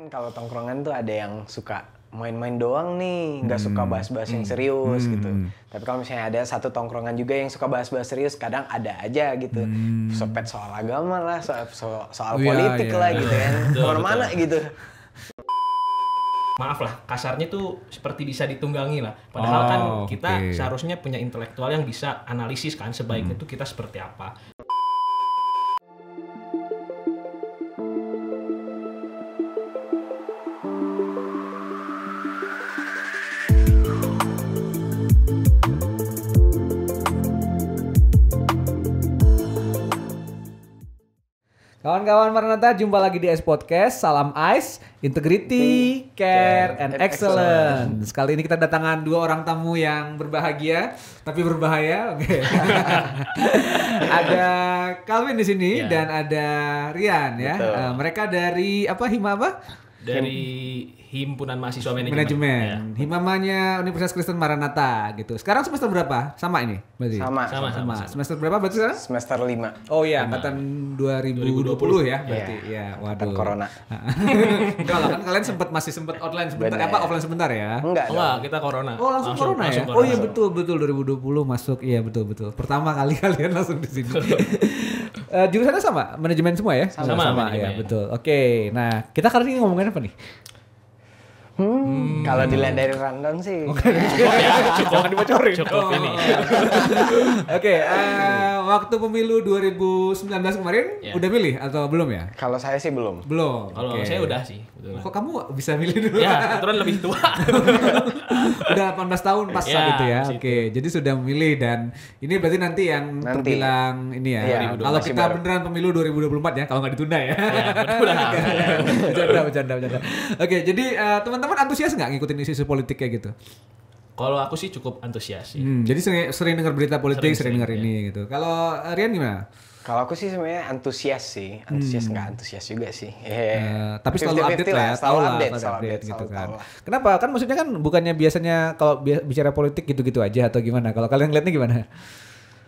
Kalau tongkrongan tuh ada yang suka main-main doang nih, nggak suka bahas-bahas yang serius gitu. Tapi kalau misalnya ada satu tongkrongan juga yang suka bahas-bahas serius, kadang ada aja gitu. Sopet soal agama lah, soal politik lah gitu kan. Kemana-mana gitu. Maaf lah, kasarnya tuh seperti bisa ditunggangi lah. Padahal kan kita seharusnya punya intelektual yang bisa analisis kan, sebaiknya tuh kita seperti apa. Kawan-kawan Maranatha, jumpa lagi di Ice Podcast. Salam Ice, Integrity, Care, and Excellence. Kali ini kita datangan dua orang tamu yang berbahagia, tapi berbahaya. Oke. Ada Calvin di sini dan ada Rian ya. Mereka dari apa? Hima apa? Dari Himpunan Mahasiswa Manajemen. Ya. Himamanya Universitas Kristen Maranatha gitu. Sekarang semester berapa? Sama ini berarti? Sama. Semester berapa berarti sekarang? Semester 5. Oh iya, angkatan 2020 ya berarti. Iya, waduh. Corona. Enggak lah, kan kalian masih sempat online sebentar. Bener. Apa offline sebentar ya? Enggak, Kita corona. Oh, langsung corona ya? Corona. Oh iya betul 2020 masuk. Iya betul. Pertama kali kalian langsung di sini. Jurusannya sama, manajemen semua ya? Sama ya, betul. Oke, nah kita kali ini ngomongin apa nih? Kalau dilihat dari rundown sih. Jangan dibocorin. Cukup ini. Oke, waktu pemilu 2019 kemarin udah pilih atau belum ya? Kalau saya sih belum. Belum. Kalau saya udah sih. Betul. Kok kamu bisa milih dulu? Ya, kebetulan lebih tua. Udah 18 tahun pas gitu ya. Oke, jadi sudah memilih dan ini berarti nanti yang terbilang ini ya. Kalau kita beneran pemilu 2024 ya, kalau nggak ditunda ya. Bercanda. Oke, jadi teman-teman antusias nggak ngikutin isu-isu politik kayak gitu? Kalau aku sih cukup antusias sih. Jadi sering dengar berita politik, sering dengar ini gitu. Kalau Rian gimana? Kalau aku sih sebenarnya antusias sih, nggak antusias juga sih. Tapi selalu update lah ya, selalu update gitu kan. Kenapa? Kan maksudnya kan bukannya biasanya kalau bicara politik gitu-gitu aja atau gimana? Kalau kalian lihatnya gimana?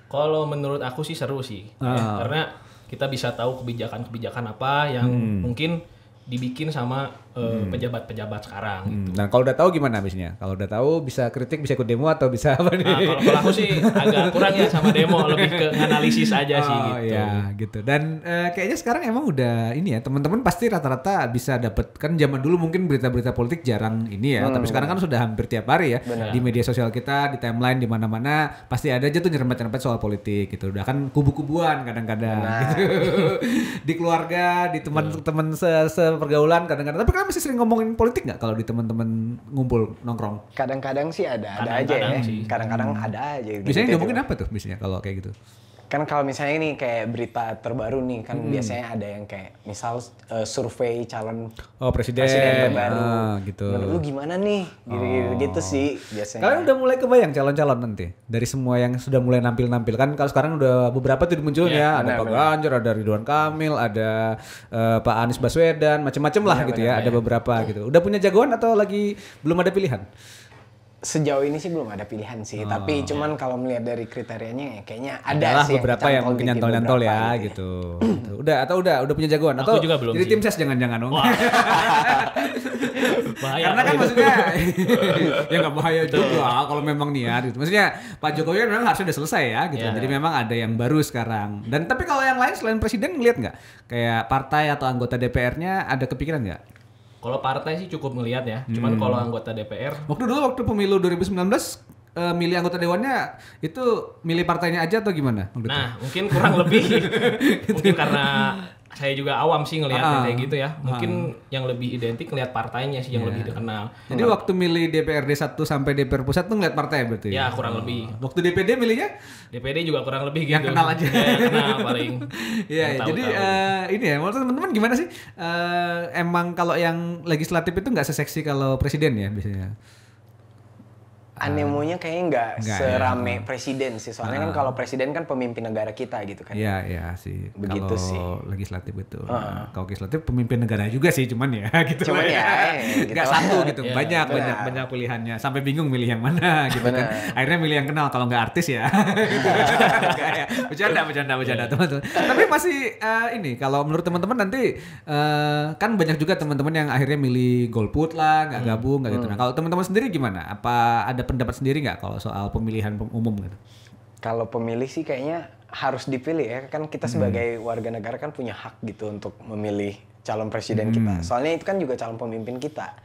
Kalau menurut aku sih seru sih, karena kita bisa tahu kebijakan-kebijakan apa yang mungkin dibikin sama pejabat-pejabat sekarang. Gitu. Nah kalau udah tahu gimana abisnya? Kalau udah tahu bisa kritik, bisa ikut demo atau bisa apa nih? Nah, kalau aku sih agak kurang ya sama demo, lebih ke analisis aja sih gitu. Iya gitu. Dan kayaknya sekarang emang udah ini ya, teman-teman pasti rata-rata bisa dapat, kan zaman dulu mungkin berita-berita politik jarang ini ya, tapi sekarang kan sudah hampir tiap hari ya. Bener. Di media sosial kita, di timeline, di mana-mana pasti ada aja tuh nyerempet-nyerempet soal politik gitu. Udah kan kubu-kubuan kadang-kadang gitu. Di keluarga, di teman-teman sepergaulan kadang-kadang. Tapi kalian masih sering ngomongin politik nggak kalau di teman-teman ngumpul nongkrong? Kadang-kadang sih ada aja ya. Kadang-kadang ada aja. Biasanya ngomongin apa tuh biasanya kalau kayak gitu? Kan kalau misalnya ini kayak berita terbaru nih kan biasanya ada yang kayak misal survei calon presiden terbaru gitu. Menurut lu gimana nih? Gitu sih biasanya. Kalian udah mulai kebayang calon-calon nanti dari semua yang sudah mulai nampil-nampil kan? Kalau sekarang udah beberapa tuh muncul ya, ada Pak Ganjar, ada Ridwan Kamil, ada Pak Anies Baswedan, macam-macam lah gitu ya. Ada beberapa gitu. Udah punya jagoan atau lagi belum ada pilihan? Sejauh ini sih belum ada pilihan sih, tapi cuman kalau melihat dari kriterianya ya kayaknya ada sih beberapa yang mungkin nyantol-nyantol ya gitu. Udah punya jagoan atau juga belum jadi sih. tim ses jangan-jangan dong. Bahaya. Karena kan maksudnya ya nggak bahaya juga kalau memang niat gitu. Maksudnya Pak Jokowi kan memang harusnya udah selesai ya gitu. Jadi memang ada yang baru sekarang. Dan tapi kalau yang lain selain presiden ngeliat nggak kayak partai atau anggota DPR-nya ada kepikiran nggak? Kalau partai sih cukup ngelihat ya. Cuman kalau anggota DPR waktu pemilu 2019 milih anggota dewannya itu milih partainya aja atau gimana? Nah, mungkin kurang lebih mungkin karena saya juga awam sih ngelihatnya kayak gitu ya. Mungkin yang lebih identik ngelihat partainya sih yang lebih dikenal. Jadi waktu milih DPRD 1 sampai DPR pusat tuh ngeliat partai berarti? Ya, kurang lebih. Waktu DPD milihnya? DPD juga kurang lebih yang gitu. Kenal aja. Ya, kenal paling. Iya, jadi ini ya, menurut teman-teman gimana sih? Emang kalau yang legislatif itu nggak seseksi kalau presiden ya biasanya? anemonya kayaknya nggak serame ya. presiden sih. Soalnya kan kalau presiden kan pemimpin negara kita gitu kan. Iya sih. Begitu kalau sih. Legislatif itu. Kalau legislatif pemimpin negara juga sih, cuman ya gitu. Cuman ya gitu. Nggak satu gitu. Banyak pilihannya. Sampai bingung milih yang mana gitu kan. Akhirnya milih yang kenal kalau nggak artis ya. Bercanda teman-teman. Tapi masih ini kalau menurut teman-teman nanti kan banyak juga teman-teman yang akhirnya milih golput lah, nggak gabung, nggak gitu. Nah kalau teman-teman sendiri gimana? Apa ada pendapat sendiri nggak kalau soal pemilihan umum gitu? Kalau pemilih sih kayaknya harus dipilih ya. Kan kita sebagai warga negara kan punya hak gitu untuk memilih calon presiden kita. Soalnya itu kan juga calon pemimpin kita.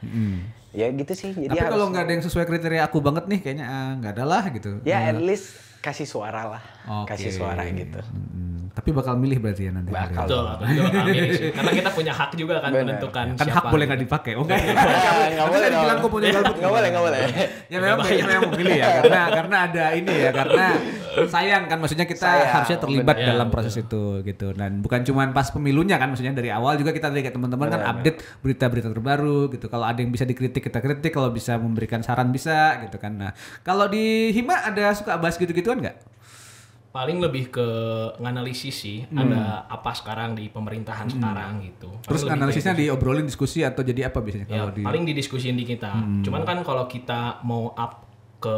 Ya gitu sih. Jadi tapi kalau nggak ada yang sesuai kriteria aku banget nih, kayaknya nggak ada lah gitu. Ya at least kasih suara lah. Kasih suara gitu. Tapi bakal milih berarti ya nanti. Betul, bakal milih sih. Karena kita punya hak juga kan menentukan kan siapa. hak boleh nggak dipakai. Oh enggak. Nggak boleh dong. Bilang kok punya golput. Nggak boleh. Ya memang memilih ya karena ada ini ya, karena sayang kan, maksudnya kita harusnya terlibat dalam proses itu gitu. Dan bukan cuma pas pemilunya kan, maksudnya dari awal juga kita dari teman-teman kan update berita-berita terbaru gitu. Kalau ada yang bisa dikritik kita kritik, kalau bisa memberikan saran bisa gitu kan. Nah, kalau di Hima ada suka bahas gitu-gituan nggak? Paling lebih ke nganalisis sih, ada apa sekarang di pemerintahan sekarang gitu. Terus analisisnya diobrolin, diskusi atau jadi apa biasanya ya, kalau paling didiskusin di kita. Cuman kan kalau kita mau up ke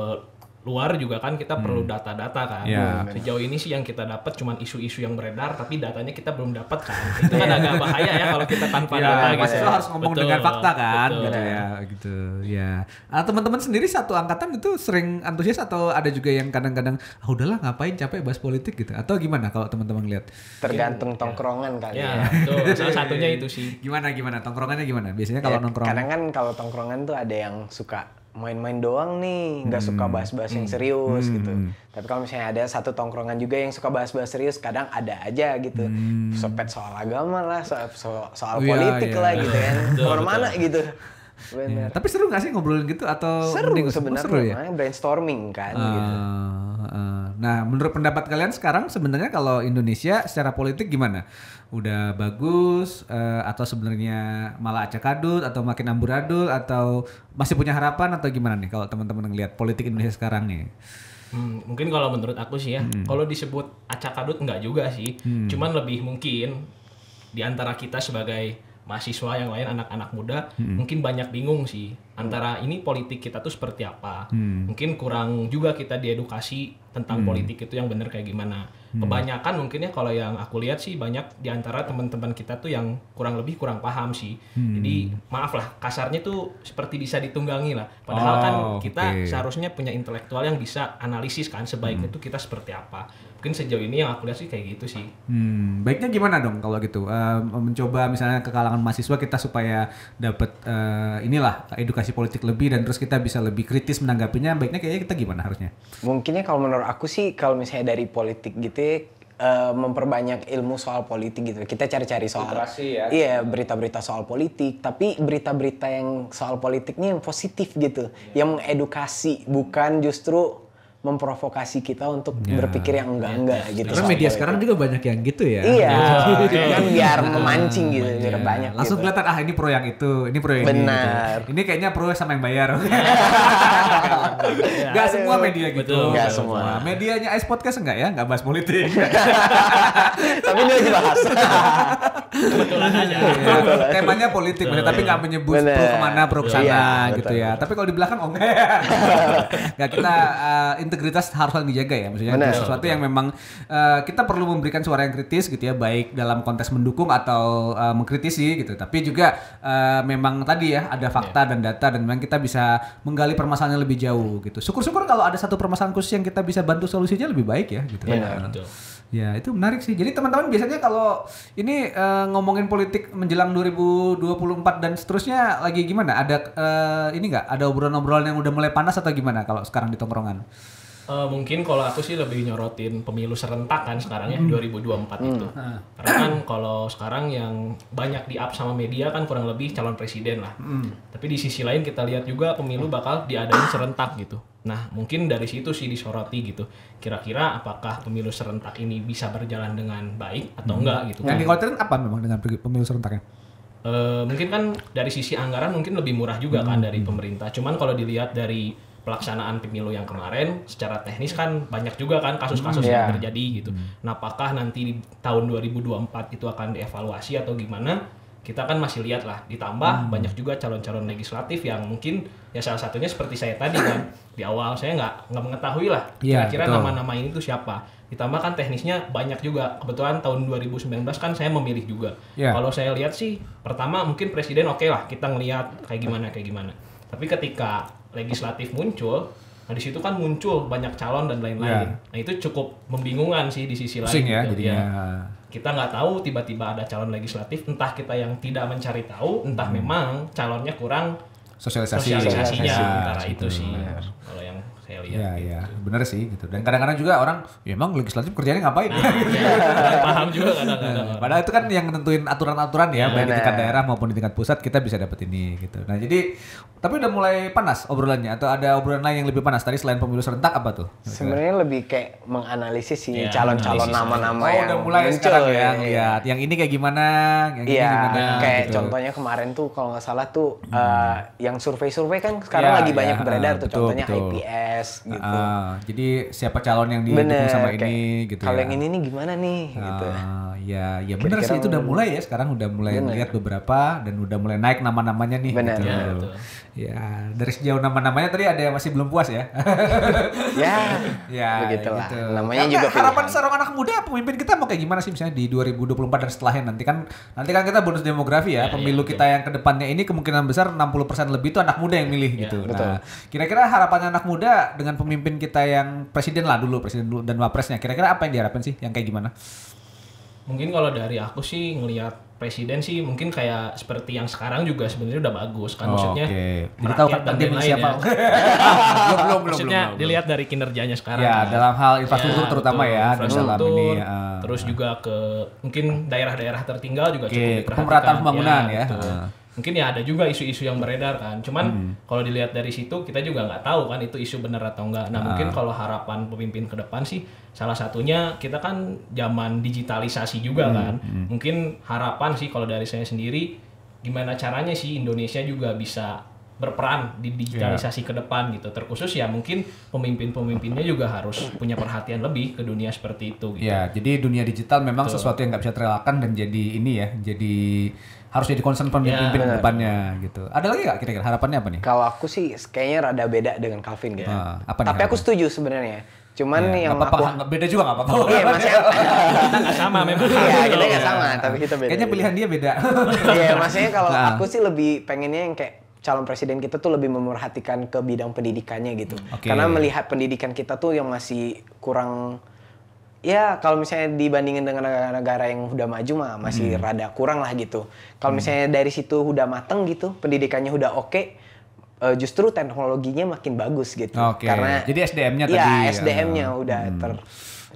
luar juga kan kita perlu data-data kan. Sejauh ini sih yang kita dapat cuman isu-isu yang beredar, tapi datanya kita belum dapat kan. Itu kan agak bahaya ya kalau kita tanpa data gitu. Itu harus ngomong dengan fakta kan, gitu ya, gitu. Ya. Teman-teman sendiri satu angkatan itu sering antusias atau ada juga yang kadang-kadang udahlah ngapain capek bahas politik gitu, atau gimana kalau teman-teman lihat? Tergantung tongkrongan kali ya. Betul. Salah satunya itu sih. Gimana tongkrongannya gimana? Biasanya kalau nongkrong. Kadang kan kalau tongkrongan tuh ada yang suka main-main doang nih, nggak suka bahas-bahas yang serius gitu. Tapi kalau misalnya ada satu tongkrongan juga yang suka bahas-bahas serius, kadang ada aja gitu. Sopet soal agama lah, soal politik lah gitu kan. Kemana-mana gitu. Ya, tapi seru nggak sih ngobrolin gitu atau seru sebenarnya, seru ya? Brainstorming kan gitu. Nah, menurut pendapat kalian sekarang sebenarnya kalau Indonesia secara politik gimana? Udah bagus atau sebenarnya malah acak-adut atau makin amburadul atau masih punya harapan atau gimana nih kalau teman-teman ngelihat politik Indonesia sekarang nih? Mungkin kalau menurut aku sih ya, kalau disebut acak-adut enggak juga sih. Cuman lebih mungkin di antara kita sebagai mahasiswa yang lain, anak-anak muda mungkin banyak bingung sih antara ini politik kita tuh seperti apa. Mungkin kurang juga kita diedukasi tentang politik itu yang benar kayak gimana. Kebanyakan mungkin ya kalau yang aku lihat sih banyak di antara teman-teman kita tuh yang kurang paham sih. Jadi maaf lah kasarnya tuh seperti bisa ditunggangi lah. Padahal kan kita seharusnya punya intelektual yang bisa analisis kan sebaiknya tuh kita seperti apa. Mungkin sejauh ini yang aku lihat sih kayak gitu sih. Baiknya gimana dong kalau gitu? Mencoba misalnya ke kalangan mahasiswa kita supaya dapat inilah edukasi politik lebih dan terus kita bisa lebih kritis menanggapinya. Baiknya kayaknya kita gimana harusnya? Mungkinnya kalau menurut aku sih kalau misalnya dari politik gitu memperbanyak ilmu soal politik gitu. Kita cari-cari soal berita-berita soal politik, tapi berita-berita yang soal politiknya yang positif gitu, yang mengedukasi, bukan justru memprovokasi kita untuk berpikir yang enggak gitu. Karena media sekarang juga banyak yang gitu ya. Iya, kan biar memancing gitu, biar banyak. Langsung gitu. kelihatan ini pro yang itu, ini pro yang ini. Gitu. Ini kayaknya pro sama yang bayar. Gak semua media gitu. Gak semua. Medianya Ice Podcast enggak ya? Enggak bahas politik. Tapi ini lagi bahas. Kebetulan aja. Temanya politik, tapi nggak menyebut pro kemana, pro kesana gitu ya. Tapi kalau di belakang nggak, kita integritas harus dijaga ya, maksudnya sesuatu yang memang kita perlu memberikan suara yang kritis gitu ya, baik dalam konteks mendukung atau mengkritisi gitu, tapi juga memang tadi ya ada fakta dan data dan memang kita bisa menggali permasalahannya lebih jauh gitu. Syukur-syukur kalau ada satu permasalahan khusus yang kita bisa bantu solusinya lebih baik ya gitu. Ya itu menarik sih. Jadi teman-teman biasanya kalau ini ngomongin politik menjelang 2024 dan seterusnya lagi gimana? Ada ini nggak? Ada obrolan-obrolan yang udah mulai panas atau gimana kalau sekarang di tongkrongan? Mungkin kalau aku sih lebih nyorotin pemilu serentak kan sekarang ya 2024 itu. Karena kan kalau sekarang yang banyak di up sama media kan kurang lebih calon presiden lah. Tapi di sisi lain kita lihat juga pemilu bakal diadain serentak gitu. Nah mungkin dari situ sih disoroti gitu. Kira-kira apakah pemilu serentak ini bisa berjalan dengan baik atau enggak gitu. Yang dikhawatirin apa memang dengan pemilu serentaknya? Mungkin kan dari sisi anggaran mungkin lebih murah juga kan dari pemerintah. Cuman kalau dilihat dari pelaksanaan pemilu yang kemarin secara teknis kan banyak juga kan kasus-kasus yang terjadi gitu. Nah, apakah nanti di tahun 2024 itu akan dievaluasi atau gimana? Kita kan masih lihat lah. Ditambah banyak juga calon-calon legislatif yang mungkin ya salah satunya seperti saya tadi kan di awal saya nggak mengetahui lah kira-kira nama-nama ini tuh siapa. Ditambah kan teknisnya banyak juga. Kebetulan tahun 2019 kan saya memilih juga. Kalau saya lihat sih pertama mungkin presiden oke lah kita ngelihat kayak gimana. Tapi ketika legislatif muncul, nah di situ kan muncul banyak calon dan lain-lain. Nah itu cukup membingungkan sih di sisi lain. Ya, gitu. Kita nggak tahu tiba-tiba ada calon legislatif, entah kita yang tidak mencari tahu, entah memang calonnya kurang sosialisasinya antara itu sih. Kalau yang saya lihat. Iya, benar sih gitu. Dan kadang-kadang juga orang, ya emang legislatif kerjanya ngapain? Paham juga kadang-kadang. Padahal itu kan yang nentuin aturan-aturan ya, baik di tingkat daerah maupun di tingkat pusat kita bisa dapat ini gitu. Nah jadi, tapi udah mulai panas obrolannya atau ada obrolan lain yang lebih panas tadi selain pemilu serentak apa tuh? Sebenarnya lebih kayak menganalisis sih calon-calon nama-nama yang udah mulai muncul. Sekarang ya, lihat yang ini kayak gimana, yang ini gimana. Kayak gitu. contohnya kemarin tuh kalau nggak salah tuh yang survei-survei kan sekarang lagi banyak beredar tuh, contohnya IPS gitu. Jadi siapa calon yang didukung sama ini gitu. Kalau yang ini nih gimana nih gitu. Ya benar sih itu udah mulai ya, sekarang udah mulai lihat beberapa dan udah mulai naik nama-namanya nih. Benar. Gitu. Ya dari sejauh nama-namanya tadi ada yang masih belum puas ya. ya begitulah. Gitu. Namanya karena juga harapan seorang anak muda pemimpin kita mau kayak gimana sih misalnya di 2024 dan setelahnya nanti kan kita bonus demografi ya. Pemilu kita yang kedepannya ini kemungkinan besar 60% lebih itu anak muda yang milih gitu. Nah, kira-kira harapannya anak muda dengan pemimpin kita yang presiden dulu dan wapresnya. Kira-kira apa yang diharapkan sih? Yang kayak gimana? Mungkin kalau dari aku sih ngelihat presiden sih mungkin kayak seperti yang sekarang juga sebenarnya udah bagus kan, maksudnya jadi tahu kan dia siapa belum maksudnya dilihat dari kinerjanya sekarang ya kan? Dalam hal infrastruktur terutama ya dalam ini terus juga ke mungkin daerah-daerah tertinggal juga cukup diperhatikan, pemerataan pembangunan ya. Mungkin ya ada juga isu-isu yang beredar kan, cuman kalau dilihat dari situ kita juga nggak tahu kan itu isu benar atau enggak. Nah mungkin kalau harapan pemimpin ke depan sih salah satunya kita kan zaman digitalisasi juga kan, mungkin harapan sih kalau dari saya sendiri gimana caranya sih Indonesia juga bisa berperan di digitalisasi ke depan gitu. Terkhusus ya mungkin pemimpin-pemimpinnya juga harus punya perhatian lebih ke dunia seperti itu gitu. Ya, jadi dunia digital memang sesuatu yang nggak bisa terelakkan dan jadi ini ya, jadi harus jadi concern pemimpin depannya gitu. Ada lagi nggak kira-kira harapannya apa nih? Kalau aku sih kayaknya rada beda dengan Calvin gitu. Tapi aku setuju sebenarnya. Cuman yang aku beda juga nggak apa-apa. Iya, maksudnya nggak sama memang. Iya, kita nggak sama, tapi kita beda. Kayaknya pilihan dia beda. Iya, maksudnya kalau aku sih lebih pengennya yang kayak calon presiden kita tuh lebih memerhatikan ke bidang pendidikannya gitu. Karena melihat pendidikan kita tuh yang masih kurang. Ya kalau misalnya dibandingin dengan negara-negara yang udah maju mah masih rada kurang lah gitu. Kalau misalnya dari situ udah mateng gitu, pendidikannya udah oke, justru teknologinya makin bagus gitu. Karena jadi SDM-nya tadi. Ya SDM-nya udah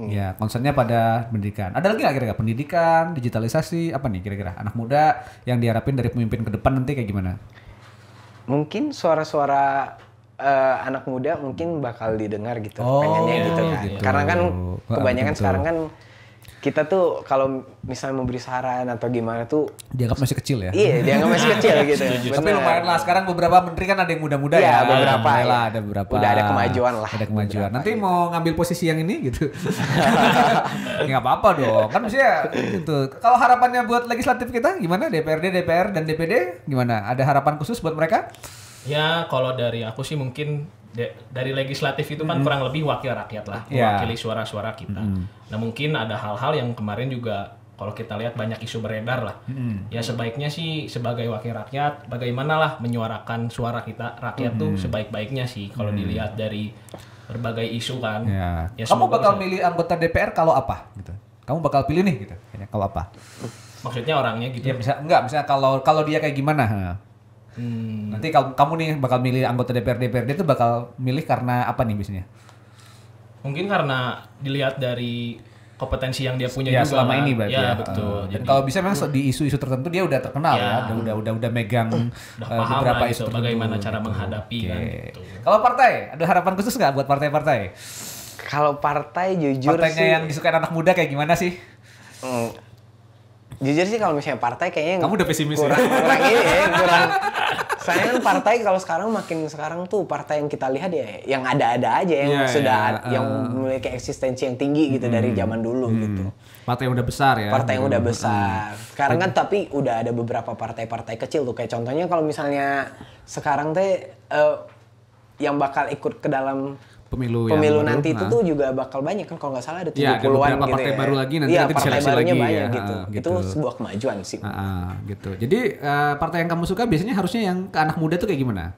Ya concernnya pada pendidikan. Ada lagi nggak kira-kira pendidikan, digitalisasi, apa nih kira-kira anak muda yang diharapin dari pemimpin ke depan nanti kayak gimana? Mungkin suara-suara anak muda mungkin bakal didengar gitu, pengennya gitu kan. Karena kan kebanyakan sekarang kan kita tuh kalau misalnya memberi saran atau gimana tuh dianggap masih kecil ya. Iya, dianggap masih kecil gitu. Tapi lumayan lah sekarang beberapa menteri kan ada yang muda-muda ya. Beberapa lah, ada beberapa. Udah ada kemajuan lah. Ada kemajuan. Nanti mau ngambil posisi yang ini gitu. Ya nggak apa-apa dong. Kan maksudnya gitu. Kalau harapannya buat legislatif kita gimana? DPRD, DPR dan DPD gimana? Ada harapan khusus buat mereka? Ya kalau dari aku sih mungkin dari legislatif itu kan kurang lebih wakil rakyat lah, mewakili suara-suara kita. Nah mungkin ada hal-hal yang kemarin juga kalau kita lihat banyak isu beredar lah. Ya sebaiknya sih sebagai wakil rakyat bagaimana lah menyuarakan suara kita rakyat tuh sebaik-baiknya sih kalau dilihat dari berbagai isu kan. Ya, kamu bakal milih anggota DPR kalau apa gitu? Kamu bakal pilih nih gitu. Kalau apa? Maksudnya orangnya gitu. Ya misalnya kalau dia kayak gimana? Nanti kalau kamu nih bakal milih anggota DPRD itu bakal milih karena apa nih biasanya? Mungkin karena dilihat dari kompetensi yang dia punya ya, juga selama ini berarti ya. Betul. Dan kalau bisa memang di isu-isu tertentu dia udah terkenal ya, udah megang beberapa isu tertentu. Bagaimana cara menghadapi kan. Gitu. Kalau partai, ada harapan khusus nggak buat partai-partai? Kalau partai jujur partainya sih yang disukai anak muda kayak gimana sih? Jujur sih kalau misalnya partai kayaknya kamu udah pesimis kurang ini ya, Sayang partai kalau sekarang tuh partai yang kita lihat ya yang ada-ada aja yang yang memiliki eksistensi yang tinggi gitu dari zaman dulu gitu. Partai yang udah besar ya. Partai yang udah besar. Sekarang kan tapi udah ada beberapa partai-partai kecil tuh kayak contohnya kalau misalnya sekarang teh yang bakal ikut ke dalam pemilu nanti itu tuh juga bakal banyak kan kalau nggak salah ada 70-an gitu ya. Partai baru lagi nanti partai barunya lagi banyak ya. gitu. Itu sebuah kemajuan sih. Gitu. Jadi partai yang kamu suka biasanya harusnya yang ke anak muda tuh kayak gimana?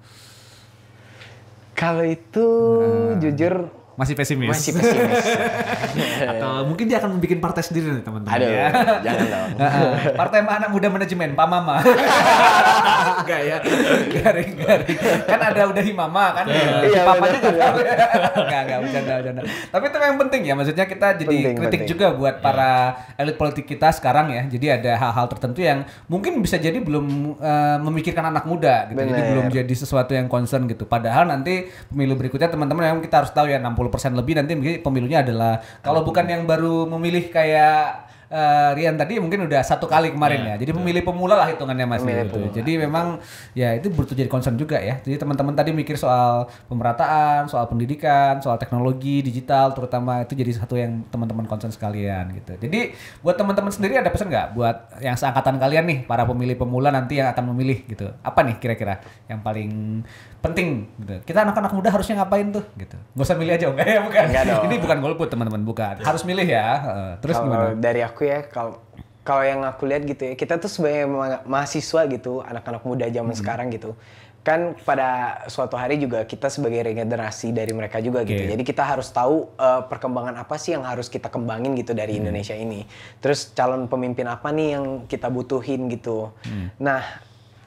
Kalau itu jujur masih pesimis. Atau mungkin dia akan membuat partai sendiri nih teman-teman. Aduh, ya. jangan dong. Partai anak muda manajemen, Pamama. Enggak ya. Garing. Kan ada udah Himama kan. Iya, Papanya enggak bercanda. Tapi itu yang penting ya, maksudnya kita jadi kritik juga buat para elit politik kita sekarang ya. Jadi ada hal-hal tertentu yang mungkin bisa jadi belum memikirkan anak muda gitu. Jadi belum jadi sesuatu yang concern gitu. Padahal nanti pemilu berikutnya teman-teman yang kita harus tahu ya 60% lebih nanti pemilunya adalah kalau bukan yang baru memilih kayak Rian tadi mungkin udah 1 kali kemarin ya. Jadi pemilih pemula lah hitungannya Mas gitu. Jadi memang ya itu butuh jadi concern juga ya. Jadi teman-teman tadi mikir soal pemerataan, soal pendidikan, soal teknologi digital terutama itu jadi satu yang teman-teman concern sekalian gitu. Jadi buat teman-teman sendiri ada pesan nggak buat yang seangkatan kalian nih para pemilih pemula nanti yang akan memilih gitu. Apa nih kira-kira yang paling penting gitu. Kita anak-anak muda harusnya ngapain tuh gitu. Nggak usah milih aja enggak ya bukan. Ini bukan golput teman-teman bukan. Harus milih ya. Terus gimana? Dari aku ya kalau yang aku lihat gitu ya kita tuh sebagai mahasiswa gitu anak-anak muda zaman sekarang gitu kan pada suatu hari juga kita sebagai regenerasi dari mereka juga gitu jadi kita harus tahu perkembangan apa sih yang harus kita kembangin gitu dari Indonesia ini terus calon pemimpin apa nih yang kita butuhin gitu nah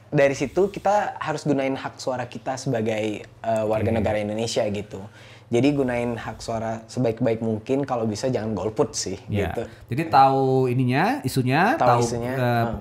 dari situ kita harus gunain hak suara kita sebagai warga negara Indonesia gitu. Jadi gunain hak suara sebaik-baik mungkin kalau bisa jangan golput sih gitu. Jadi tahu isunya, tahu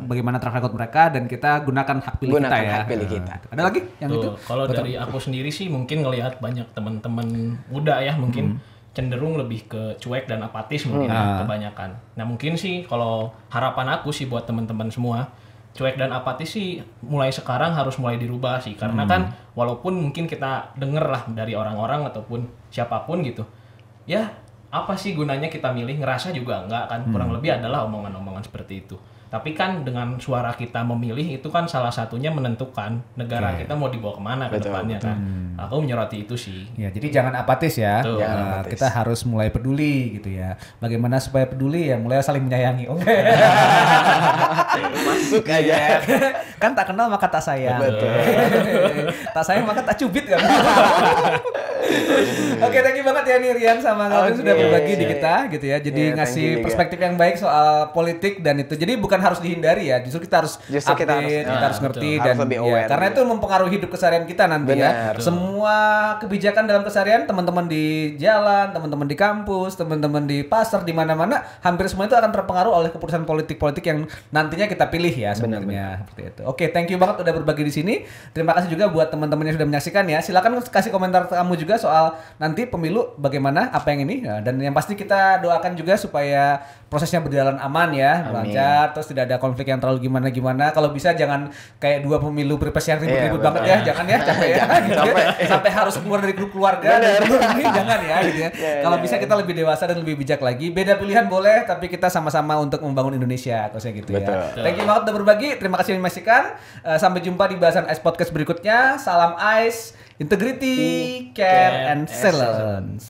bagaimana track record mereka dan kita gunakan hak pilih kita ya. Hak pilih kita. Ada lagi yang itu? Kalau dari aku sendiri sih mungkin ngelihat banyak teman-teman muda ya mungkin cenderung lebih ke cuek dan apatis mungkin kebanyakan. Nah, mungkin sih kalau harapan aku sih buat teman-teman semua cuek dan apatis sih mulai sekarang harus mulai dirubah sih karena kan walaupun mungkin kita denger lah dari orang-orang ataupun siapapun gitu ya apa sih gunanya kita milih ngerasa juga enggak kan kurang lebih adalah omongan-omongan seperti itu tapi kan dengan suara kita memilih itu kan salah satunya menentukan negara kita mau dibawa kemana ke depannya kan aku menyoroti itu sih ya jadi jangan apatis ya kita harus mulai peduli gitu ya bagaimana supaya peduli ya mulai saling menyayangi masuk aja kan tak kenal maka tak sayang tak sayang maka tak cubit kan Oke, thank you banget ya nih Rian sama Calvin sudah berbagi di kita gitu ya. Jadi ngasih perspektif yang baik soal politik dan itu. Jadi bukan harus dihindari ya, justru kita harus update, kita harus ngerti dan ya, karena itu mempengaruhi hidup keseharian kita nanti ya. Semua kebijakan dalam keseharian teman-teman di jalan, teman-teman di kampus, teman-teman di pasar, di mana-mana hampir semua itu akan terpengaruh oleh keputusan politik-politik yang nantinya kita pilih ya sebenarnya. Seperti itu. Oke, thank you banget udah berbagi di sini. Terima kasih juga buat teman-teman yang sudah menyaksikan ya. Silakan kasih komentar kamu juga soal nanti pemilu bagaimana, apa yang ini ya. Dan yang pasti kita doakan juga supaya prosesnya berjalan aman ya, lancar, terus tidak ada konflik yang terlalu gimana-gimana. Kalau bisa jangan kayak 2 pemilu pilpres yang ribut-ribut banget ya, jangan ya, capek ya, gitu ya. Sampai harus keluar dari grup keluarga, ini jangan ya, gitu ya. Kalau bisa kita lebih dewasa dan lebih bijak lagi. Beda pilihan boleh, tapi kita sama-sama untuk membangun Indonesia, terusnya gitu ya. Thank you banget udah berbagi, terima kasih yang menyaksikan. Sampai jumpa di bahasan Ice Podcast berikutnya. Salam Ice, integrity, care, and excellence.